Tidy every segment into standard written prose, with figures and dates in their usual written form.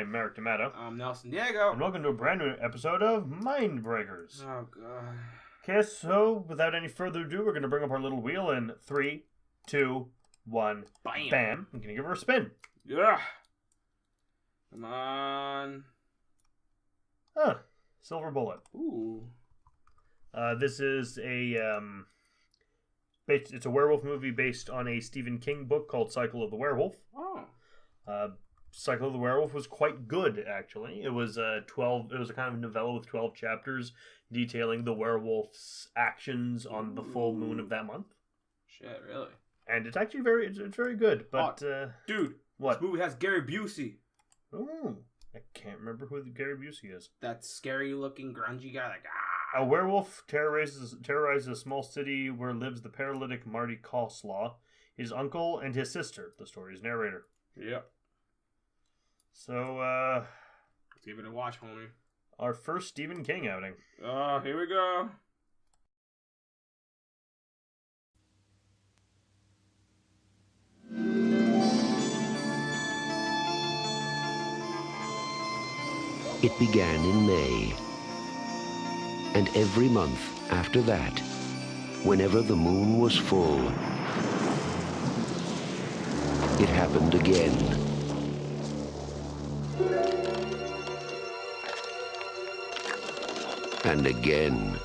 I'm Merrick D'Amato. I'm Nelson Diego. And welcome to a brand new episode of Mindbreakers. Oh, God. Okay, so without any further ado, we're going to bring up our little wheel in 3, 2, 1, Bam. bam. I'm going to give her a spin. Yeah. Come on. Silver bullet. Ooh. This is it's a werewolf movie based on a Stephen King book called Cycle of the Werewolf. Oh. Cycle of the Werewolf was quite good, actually. It was a kind of novella with 12 chapters detailing the werewolf's actions on the full moon of that month. Shit, really? And it's actually it's very good. But dude, what? This movie has Gary Busey. Oh, I can't remember who Gary Busey is. That scary-looking, grungy guy. A werewolf terrorizes a small city where lives the paralytic Marty Coslaw, his uncle, and his sister. The story's narrator. Yep. So, let's give it a watch, homie. Our first Stephen King outing. Oh, here we go. It began in May. And every month after that, whenever the moon was full, it happened again. And again.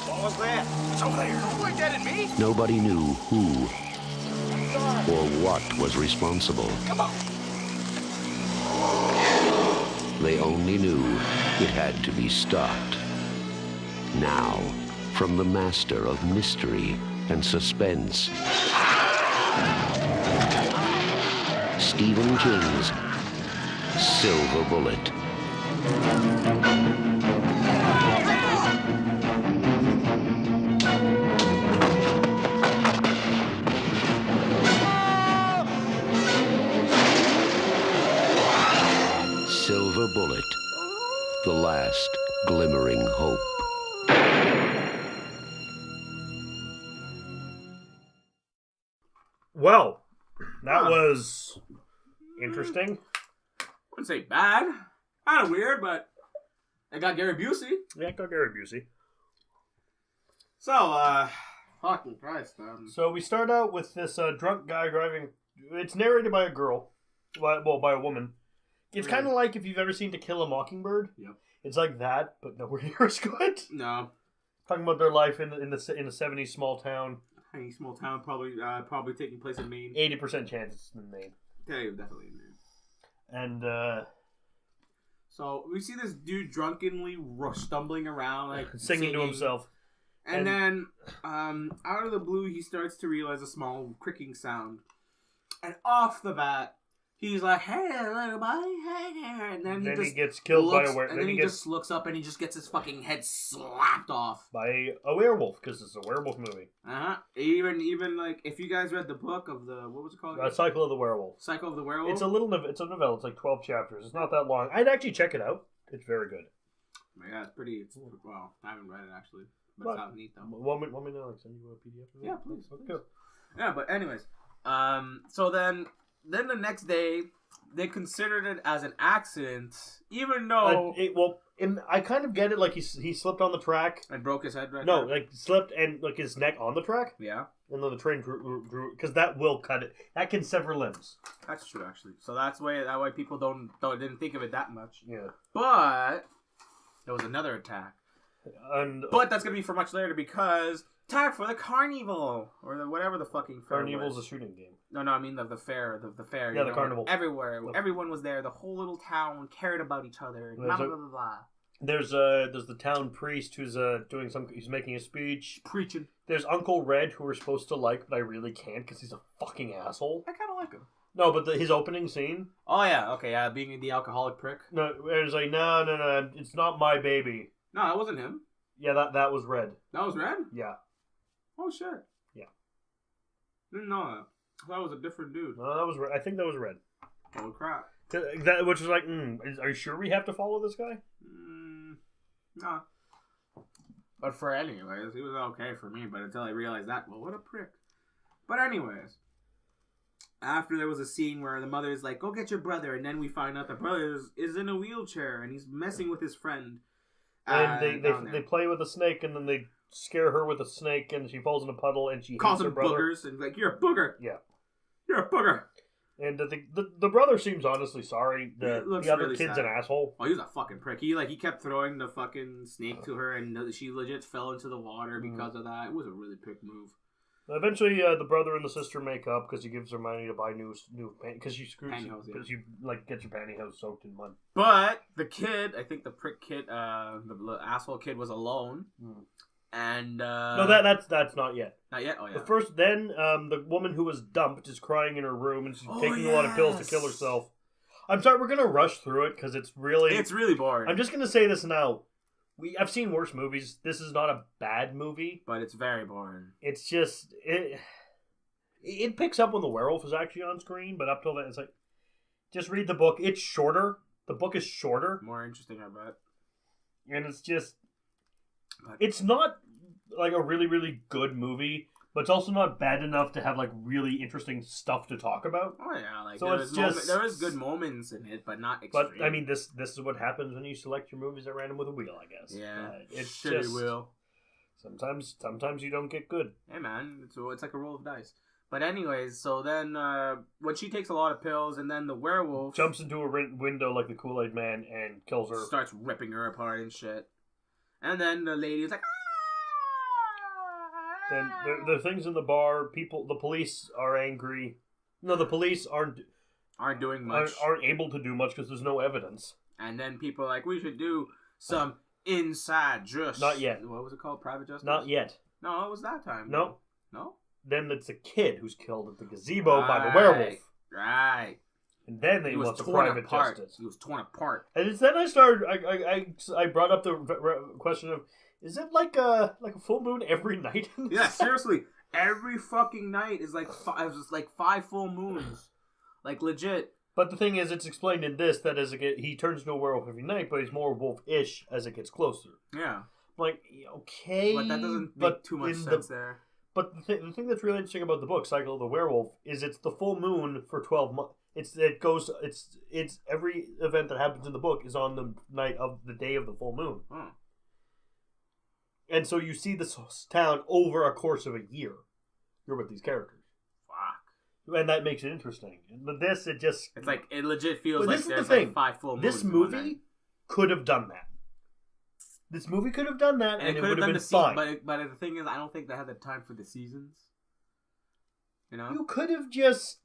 What was that? It's over there. Don't point that at me. Nobody knew who or what was responsible. Come on. They only knew it had to be stopped. Now, from the master of mystery and suspense, Stephen King's Silver Bullet. Silver Bullet, the last glimmering hope. Well, that was interesting. Wouldn't say bad. Kind of weird, but I got Gary Busey. Yeah, I got Gary Busey. So, fucking Christ. So we start out with this drunk guy driving. It's narrated by a girl. Well, by a woman. It's kind of like if you've ever seen To Kill a Mockingbird. Yep. It's like that, but nowhere near as good. No. Talking about their life in the 70s small town. Tiny small town, probably taking place in Maine. 80% chance it's in Maine. Yeah, definitely in Maine. And so we see this dude drunkenly stumbling around, like singing to himself. And then, out of the blue, he starts to realize a small cricking sound. And off the bat, he's like, "Hey, little boy, hey there!" And then he gets killed by a werewolf. And then he just looks up and he just gets his fucking head slapped off by a werewolf, because it's a werewolf movie. Even like if you guys read the book of the what was it called? Cycle of the Werewolf. Cycle of the Werewolf. It's a novella. It's like 12 chapters. It's not that long. I'd actually check it out. It's very good. Yeah, it's pretty. Well, I haven't read it actually, but it sounds neat though. Want me to like send you a PDF? Yeah, please. Okay. Yeah, but anyways, so then the next day, they considered it as an accident, even though... I kind of get it, like he slipped on the track. And broke his head right No, there. like slipped and like his neck on the track. Yeah. And then the train grew because that will cut it. That can sever limbs. That's true, actually. So that way people didn't think of it that much. Yeah. But there was another attack. But that's going to be for much later because... Time for the carnival, or whatever the fucking fair Carnival's was. a shooting game. No, I mean the fair, the fair. Yeah, the carnival. Everywhere, everyone was there. The whole little town cared about each other. Blah blah blah blah. There's the town priest who's he's making a speech, preaching. There's Uncle Red, who we're supposed to like, but I really can't because he's a fucking asshole. I kind of like him. No, but his opening scene. Oh yeah, okay, yeah, being the alcoholic prick. No, it was like no, it's not my baby. No, that wasn't him. Yeah, that was Red. That was Red? Yeah. Oh, shit. Yeah. Didn't know that. I thought it was a different dude. No, that was Red. I think that was Red. Oh, crap. Which was like, are you sure we have to follow this guy? Nah. But for anyways, it was okay for me, but until I realized that, well, what a prick. But anyways. after there was a scene where the mother's like, go get your brother, and then we find out the brother is in a wheelchair and he's messing with his friend. And they play with a snake, and then they scare her with a snake, and she falls in a puddle, and she calls hates her him brother. boogers, and like, you're a booger. Yeah. You're a booger. And the brother seems honestly sorry. The other really kid's sad. an asshole. Oh, he was a fucking prick. He kept throwing the fucking snake to her, and she legit fell into the water because of that. It was a really prick move. Eventually, the brother and the sister make up because he gives her money to buy new because she screws because you get your pantyhose soaked in mud. But the kid, I think the prick kid, the asshole kid, was alone. And no, that's not yet. Not yet. Oh yeah. The woman who was dumped is crying in her room and she's taking a lot of pills to kill herself. I'm sorry, we're gonna rush through it because it's really boring. I'm just gonna say this now. I've seen worse movies. This is not a bad movie, but it's very boring. It's just it picks up when the werewolf is actually on screen, but up till then, it's like just read the book. It's shorter. The book is shorter, more interesting, I bet. And it's just it's not like a really really good movie, but it's also not bad enough to have like really interesting stuff to talk about. Oh yeah, like so there is good moments in it, but not extreme. But I mean, this is what happens when you select your movies at random with a wheel, I guess. Yeah, it's shitty just wheel. Sometimes you don't get good. Hey man, it's like a roll of dice. But anyways, so then when she takes a lot of pills, and then the werewolf jumps into a window like the Kool-Aid Man and kills her, starts ripping her apart and shit. And then the lady's like, then the things in the bar. The police are angry. No, the police aren't doing much. Aren't able to do much because there's no evidence. And then people are like, we should do some inside justice. Not yet. What was it called? Private justice? Not yet. No, it was that time. No. No? Then it's a kid who's killed at the gazebo by the werewolf. Right. And then they want the private justice. He was torn apart. And it's then I started. I brought up the question of, is it like a full moon every night? Yeah, seriously, every fucking night is like 5 full moons, like legit. But the thing is, it's explained in this that he turns into a werewolf every night, but he's more wolf-ish as it gets closer. Yeah. Like, okay, but that doesn't make too much sense there. But the thing that's really interesting about the book, Cycle of the Werewolf, is it's the full moon for 12 months. It's every event that happens in the book is on the night of the day of the full moon. Hmm. And so you see this town over a course of a year. You're with these characters. Fuck. And that makes it interesting. But this, it's like, it legit feels like there's the like 5 full moons. This movie could have done that. This movie could have done that, and it would have been fine. But the thing is, I don't think they had the time for the seasons. You know? You could have just...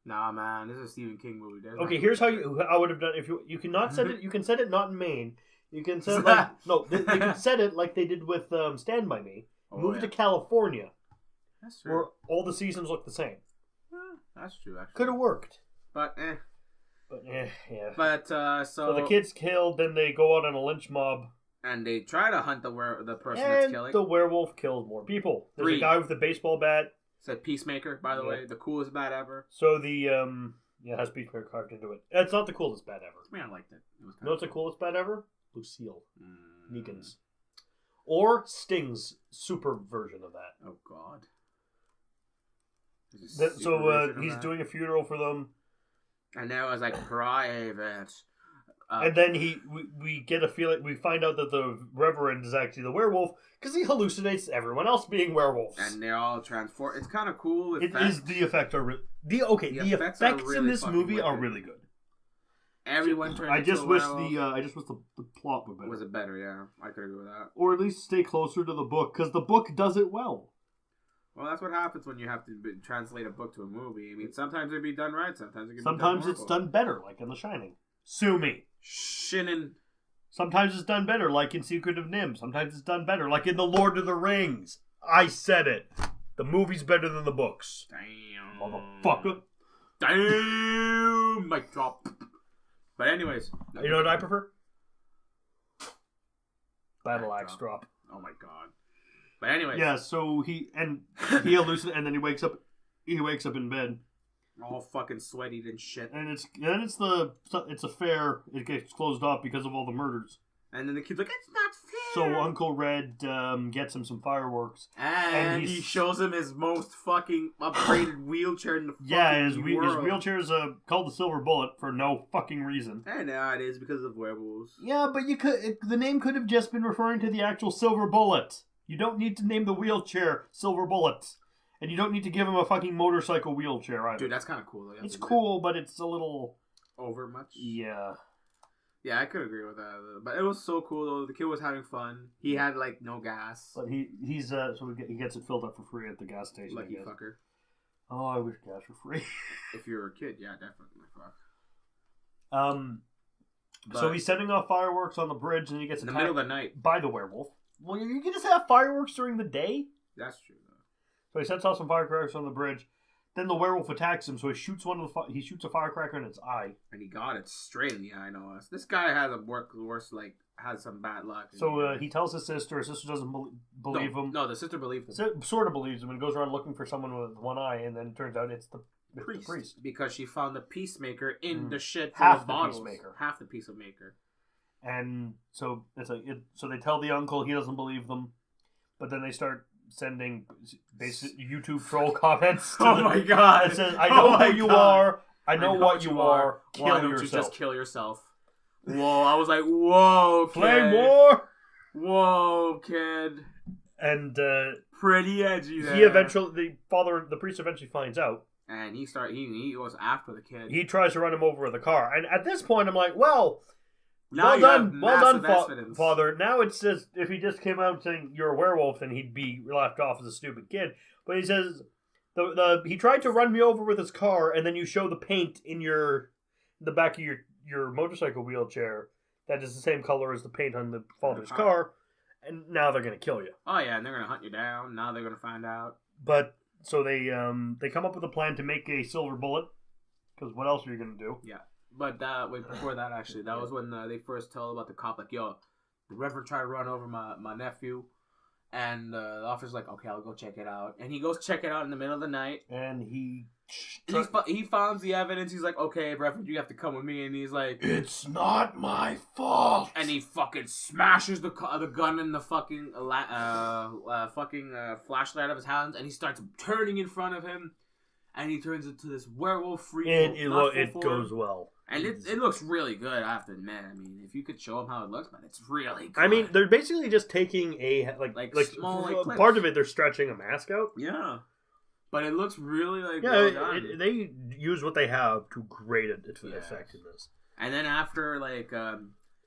Nah, man, this is a Stephen King movie. Okay, here's how I would have done. If you cannot set it, you can set it not in Maine. You can set it you can set it like they did with Stand By Me. Move it to California. That's true. Where all the seasons look the same. That's true, actually. Could have worked. But yeah. But so the kid's killed. Then they go out on a lynch mob, and they try to hunt the person that's killing. The werewolf kills more people. There's a guy with a baseball bat. Said Peacemaker, by the way, the coolest bat ever. So the it has Peacemaker carved into it. It's not the coolest bat ever. I mean, I liked it. It's the coolest bat ever? Lucille Negan's, or Sting's super version of that. Oh God. So he's doing a funeral for them. And now it's like private. And then we get a feeling, we find out that the Reverend is actually the werewolf because he hallucinates everyone else being werewolves. And they're all transformed. It's kind of cool. The effects are the effects in this movie are really good. Everyone turns I just wish the plot were better. Was it better? Yeah, I could agree with that. Or at least stay closer to the book because the book does it well. Well, that's what happens when you have to translate a book to a movie. I mean, sometimes it'd be done right, sometimes it's done better, like in The Shining. Sue me. Shinin. Sometimes it's done better, like in Secret of Nim. Sometimes it's done better, like in The Lord of the Rings. I said it. The movie's better than the books. Damn. Motherfucker. Damn. Mic drop. But anyways. You know what I prefer? Battle axe drop. Oh my God. But anyways. Yeah, so he hallucinates, and then he wakes up in bed. All fucking sweaty and shit. And it's a fair. It gets closed off because of all the murders. And then the kid's like, it's not So Uncle Red gets him some fireworks. And he shows him his most fucking upgraded wheelchair in the fucking his wheelchair is called the Silver Bullet for no fucking reason. I know it is because of werewolves. Yeah, but the name could have just been referring to the actual Silver Bullet. You don't need to name the wheelchair Silver Bullet. And you don't need to give him a fucking motorcycle wheelchair either. Dude, that's kind of cool. Though, it's cool, but it's a little... over much? Yeah. Yeah, I could agree with that. But it was so cool, though. The kid was having fun. He had, like, no gas. But he gets it filled up for free at the gas station. Lucky fucker. Oh, I wish gas were free. If you were a kid, yeah, definitely. Fuck. So he's setting off fireworks on the bridge, and he gets in the middle of the night by the werewolf. Well, you can just have fireworks during the day? That's true, though. So he sets off some firecrackers on the bridge. Then the werewolf attacks him, so he shoots he shoots a firecracker in its eye. And he got it straight in the eye, no less. This guy has has some bad luck. So he tells his sister. His sister doesn't believe him. No, the sister believes him. Sort of believes him and goes around looking for someone with one eye, and then it turns out it's the priest. Because she found the peacemaker in the shit full half of the bottles. Peacemaker. Half the peacemaker. And so so they tell the uncle, he doesn't believe them, but then they start sending basic YouTube troll comments. My god! It says, "I know who you are. I know what you are. Kill Why don't yourself. you just kill yourself?" Whoa! I was like, "Whoa, kid. Flame war! Whoa, kid!" And pretty edgy. There. The priest eventually finds out, and he goes after the kid. He tries to run him over with a car, and at this point, I'm like, well. Now well done, Father. Now it's just, if he just came out saying you're a werewolf, then he'd be left off as a stupid kid. But he says, he tried to run me over with his car, and then you show the paint in the back of your motorcycle wheelchair that is the same color as the paint on the father's car, and now they're going to kill you. Oh yeah, and they're going to hunt you down. Now they're going to find out. But, so they come up with a plan to make a silver bullet, because what else are you going to do? Yeah. But before that, actually, that was when they first tell about the cop, like, yo, the Reverend tried to run over my nephew, and the officer's like, okay, I'll go check it out. And he goes check it out in the middle of the night. And he finds the evidence. He's like, okay, Reverend, you have to come with me. And he's like, it's not my fault. And he fucking smashes the gun in the fucking flashlight of his hands, and he starts turning in front of him. And he turns into this werewolf freak. And it goes well. And it looks really good, I have to admit. I mean, if you could show them how it looks, man, it's really good. I mean, they're basically just taking small part of it, they're stretching a mask out. Yeah. But it looks really, well done. They use what they have to great effect in this. And then after,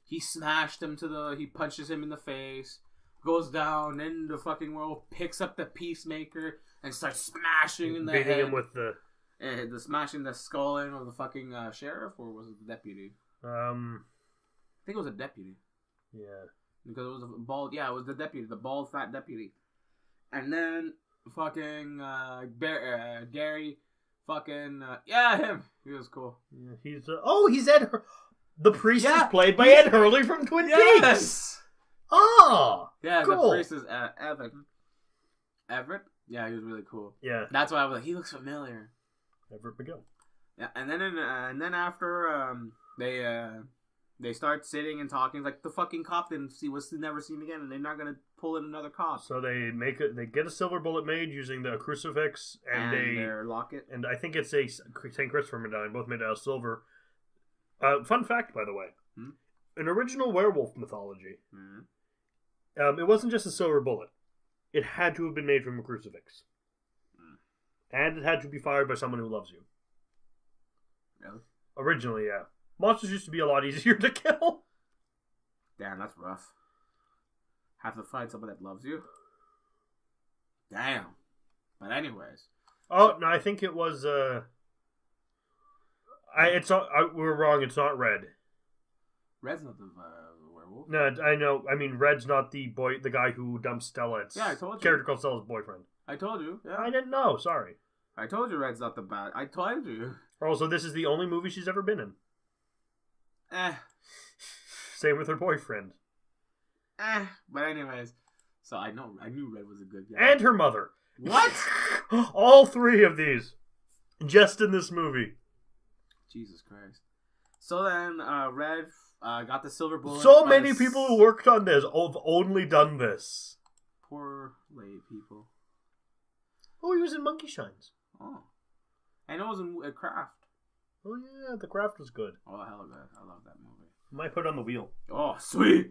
he smashed him he punches him in the face, goes down, and the fucking werewolf picks up the peacemaker and starts smashing in the head. Beating him with smashing the skull in of the fucking sheriff, or was it the deputy? I think it was a deputy. Yeah. Because it was a bald... Yeah, it was the deputy. The bald, fat deputy. And then fucking Gary fucking... him! He was cool. Yeah, he's Ed... The priest is played by Ed Hurley from Twin Peaks! Oh! Yeah, cool. The priest is Everett? Yeah, he was really cool. Yeah. That's why I was like, he looks familiar. Everett McGill. Yeah, and then after they start sitting and talking, like the fucking cop was never seen again, and they're not gonna pull in another cop. So they get a silver bullet made using the crucifix and their locket, and I think it's a St. Christopher medallion, both made out of silver. Fun fact, by the way, in original werewolf mythology, it wasn't just a silver bullet; it had to have been made from a crucifix. And it had to be fired by someone who loves you. Really? Originally, yeah. Monsters used to be a lot easier to kill. Damn, that's rough. Have to find someone that loves you? Damn. But anyways. Oh, no, I think it was, we're wrong, it's not Red. Red's not the werewolf. No, I know. I mean, Red's not the guy who dumped Stella. It's I told you. Character called Stella's boyfriend. I told you. Yeah. I didn't know. Sorry. I told you Red's not the bad. I told you. Also, this is the only movie she's ever been in. Same with her boyfriend. But anyways, so I knew Red was a good guy. And her mother. What? All three of these, just in this movie. Jesus Christ. So then, Red got the silver bullet. So many people who worked on this have only done this. Poor lay people. Oh, he was in Monkey Shines. Oh. I know it was in Craft. Oh, yeah, The Craft was good. Oh, hell good. I love that movie. Might put it on the wheel. Oh, sweet.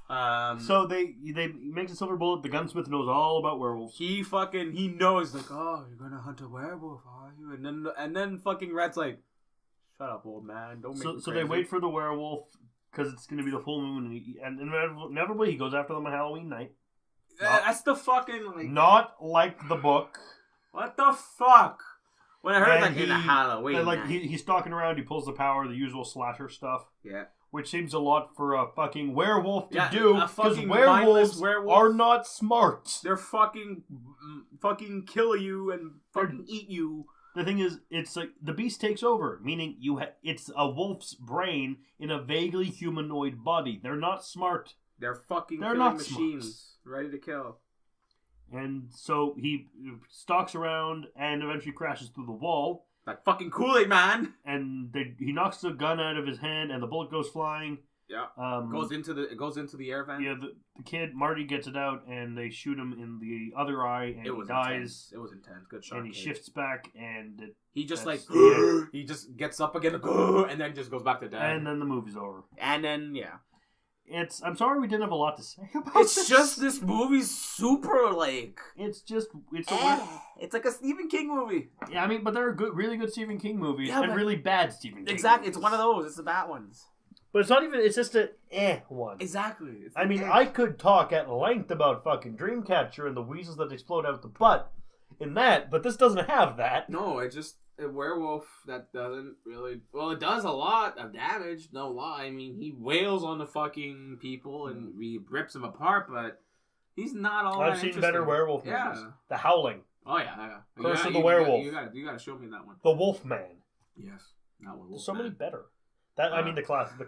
So they makes a silver bullet. The gunsmith knows all about werewolves. He knows, like, oh, you're gonna hunt a werewolf, are you? And then fucking Red's like, shut up, old man. Don't make me So crazy. they wait for the werewolf because it's gonna be the full moon, and inevitably he goes after them on Halloween night. That's the fucking like. Not like the book. What the fuck? When I heard And in the Halloween and, like night. he's stalking around. He pulls the power, the usual slasher stuff. Yeah. Which seems a lot for a fucking werewolf to do, a because fucking werewolves werewolf. are not smart. They're fucking kill you and fucking eat you. The thing is, it's like the beast takes over, meaning it's a wolf's brain in a vaguely humanoid body. They're not smart. They're fucking They're killing not machines, ready to kill. And so he stalks around and eventually crashes through the wall. Like fucking Kool-Aid Man. And he knocks the gun out of his hand, and the bullet goes flying. Yeah. It goes into the air vent. Yeah, the kid Marty gets it out, and they shoot him in the other eye, and he dies. Intense. It was intense. Good shot. And he shifts back, and he just like yeah. he just gets up again, and then just goes back to dead. And then the movie's over. And then yeah. I'm sorry we didn't have a lot to say about It's just this movie's super like. It's like a Stephen King movie. Yeah, I mean, but there are really good Stephen King movies and really bad Stephen King. Exactly, movies. it's one of those. It's the bad ones. But it's not even. It's just a one. Exactly. I mean, I could talk at length about fucking Dreamcatcher and the weasels that explode out the butt in that, but this doesn't have that. No, it's just a werewolf that doesn't really. Well, it does a lot of damage. No lie. I mean, he wails on the fucking people and he rips them apart, but he's not all. I've seen better werewolf movies. The Howling. Oh yeah. Curse of the Werewolf. You gotta show me that one. The Wolfman. Yes, that one. There's so many better. I mean the classic.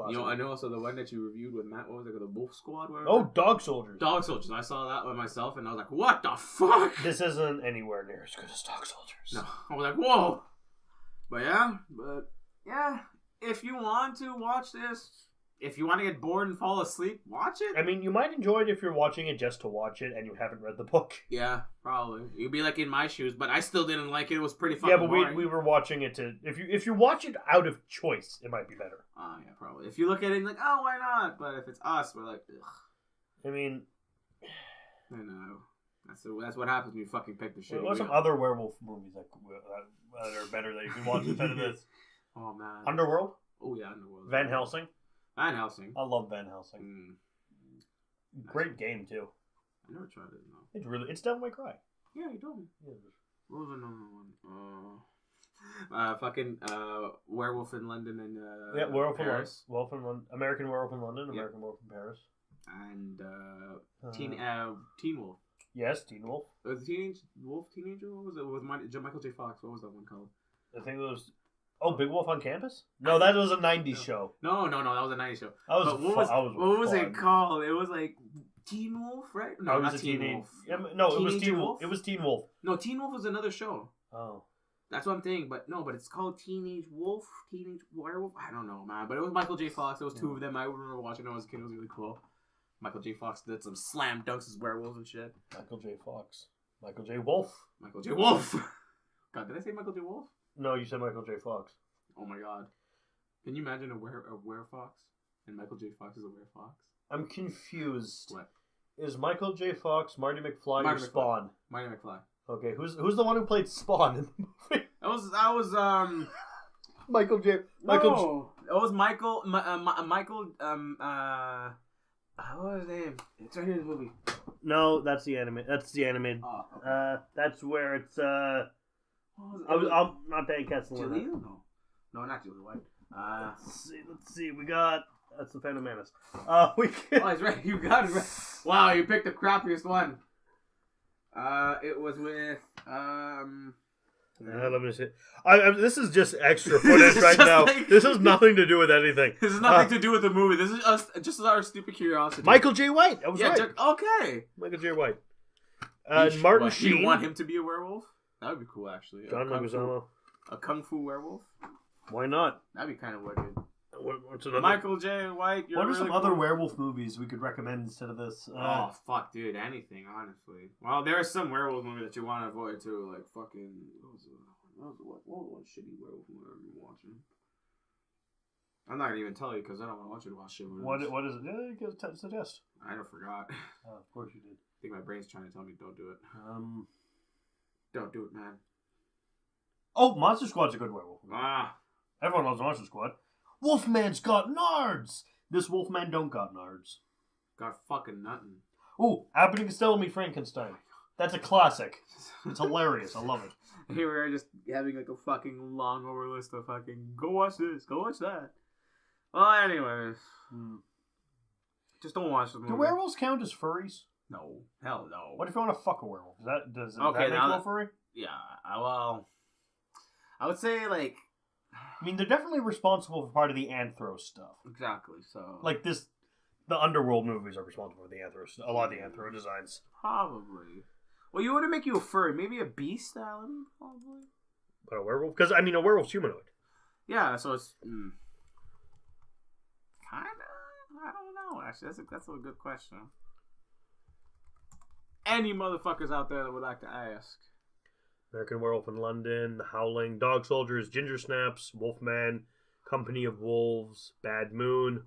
You know, I know also the one that you reviewed with Matt. What was it? The Wolf Squad. Whatever? Oh, Dog Soldiers. Dog Soldiers. I saw that one myself, and I was like, "What the fuck?" This isn't anywhere near as good as Dog Soldiers. No, I was like, "Whoa!" But yeah. If you want to watch this, if you want to get bored and fall asleep, watch it. I mean, you might enjoy it if you're watching it just to watch it and you haven't read the book. Yeah, probably. You'd be like in my shoes, but I still didn't like it. It was pretty fucking. Yeah, but boring. we were watching it to. If you watch it out of choice, it might be better. Oh yeah, probably. If you look at it and like, oh, why not? But if it's us, we're like, ugh. I mean, I know. That's what happens when you fucking pick the shit. What's some other werewolf movies that are better that you can watch instead of this? Oh man, Underworld. Oh yeah, Underworld. Van Helsing. Van Helsing. I love Van Helsing. Great game too. I never tried it. No. It's Devil May Cry. Yeah, you told me. Yeah. What was another one? Fucking Werewolf in London and Werewolf Paris. In London, American Werewolf in London, American Werewolf in Paris, and Teen Wolf. Yes, Teen Wolf. Was it Teenager? What was it? With Michael J. Fox. What was that one called? I think it was. Oh, Big Wolf on Campus? No, that was a '90s show. No, that was a '90s show. What was it called? It was like Teen Wolf, right? No, not Teen Wolf. Yeah, no, it was Teen Wolf. It was Teen Wolf. No, Teen Wolf was another show. Oh. That's what I'm thinking, but it's called Teenage Wolf, Teenage Werewolf. I don't know, man. But it was Michael J. Fox. There was two of them. I remember watching it when I was a kid. It was really cool. Michael J. Fox did some slam dunks as werewolves and shit. Michael J. Fox. Michael J. Wolf. Michael J. Wolf. God, did I say Michael J. Wolf? No, you said Michael J. Fox. Oh my god. Can you imagine a werefox? And Michael J. Fox is a werefox? I'm confused. What? Is Michael J. Fox Marty McFly or Spawn? Marty McFly. Okay, who's the one who played Spawn in the movie? That was Michael J. It was Michael what was his name? It's right here in the movie. No, that's the anime. That's the animated. Oh, okay. That's where it's I'm not paying attention. Julia? No, not Julia White. Let's see. We got that's the Phantom Menace. We can... Oh, he's right. You got it right. Wow, you picked the crappiest one. It was with let me see. This is just extra footage right now. Like... This has nothing to do with anything. This has nothing to do with the movie. This is just our stupid curiosity. Michael J. White. I was right. Okay. Michael J. White. Martin Sheen. You want him to be a werewolf? That would be cool, actually. John Leguizamo. A kung fu werewolf? Why not? That'd be kind of wicked. What's another? Michael J. White. What are some other werewolf movies we could recommend instead of this? Oh fuck, dude! Anything, honestly. Well, there are some werewolf movies that you want to avoid too, like fucking. What was shitty werewolf movie I've been watching? I'm not gonna even tell you because I don't want to watch shit movies. What is it? Yeah, you can suggest. I don't forgot. Oh, of course you did. I think my brain's trying to tell me don't do it. Don't do it, man. Oh, Monster Squad's a good werewolf. Everyone loves Monster Squad. Wolfman's got nards. This Wolfman don't got nards. Got fucking nothing. Oh, Abbott and Costello Meet Frankenstein. That's a classic. It's hilarious. I love it. Here we are just having like a fucking long over list of fucking go watch this, go watch that. Well, anyways. Just don't watch the movie. Do werewolves count as furries? No. Hell no. What if you want to fuck a werewolf? Does that make you a furry? Yeah. Well, I would say like... I mean, they're definitely responsible for part of the anthro stuff. Exactly, so... Like this... The Underworld movies are responsible for the anthro... A lot of the anthro designs. Probably. Well, you wouldn't make you a furry. Maybe a beast element, probably. But a werewolf? Because, I mean, a werewolf's humanoid. Yeah, so it's... Kind of? I don't know, actually. That's a good question. Any motherfuckers out there that would like to ask. American Werewolf in London, The Howling, Dog Soldiers, Ginger Snaps, Wolfman, Company of Wolves, Bad Moon,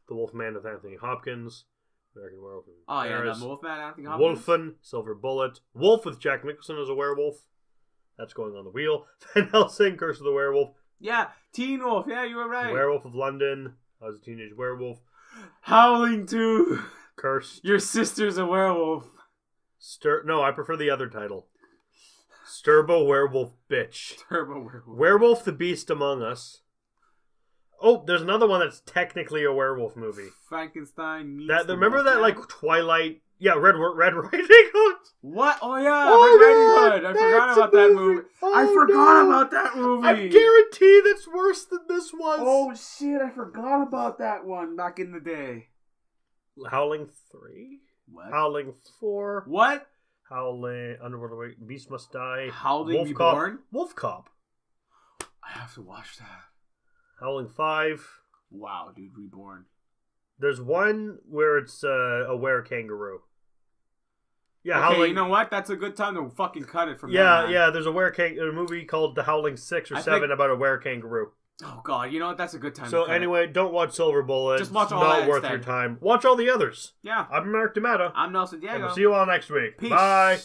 The Wolfman with Anthony Hopkins, American Werewolf in Paris, the Wolfman Anthony Hopkins. Wolfen, Silver Bullet, Wolf with Jack Nicholson as a werewolf. That's going on the wheel. Van Helsing, Curse of the Werewolf. Yeah, Teen Wolf. Yeah, you were right. Werewolf of London. I was a teenage werewolf. Howling 2. Cursed. Your sister's a werewolf. No, I prefer the other title. Sturbo Werewolf Bitch. Turbo Werewolf. Werewolf the Beast Among Us. Oh, there's another one that's technically a werewolf movie. Frankenstein meets remember that like Twilight? Yeah, Red Riding Hood. What? Oh yeah, Red Riding Hood. I forgot about that movie. I forgot about that movie. I guarantee that's worse than this was. Oh shit, I forgot about that one back in the day. Howling 3? What? Howling 4? What? Howling Underworld Beast Must Die. Howling Wolf Reborn? Cop. Wolf Cop. I have to watch that. Howling 5. Wow, dude, Reborn. There's one where it's a were-kangaroo. Yeah, okay, Howling... you know what? That's a good time to fucking cut it from Yeah, there's a movie called The Howling 6 or 7 about a were-kangaroo. Oh god, you know what? That's a good time. So anyway, don't watch Silver Bullet. Just watch all that. that Not worth instead. your time. Watch all the others. Yeah. I'm Mark D'Amato. I'm Nelson Diego. And we'll see you all next week. Peace. Bye.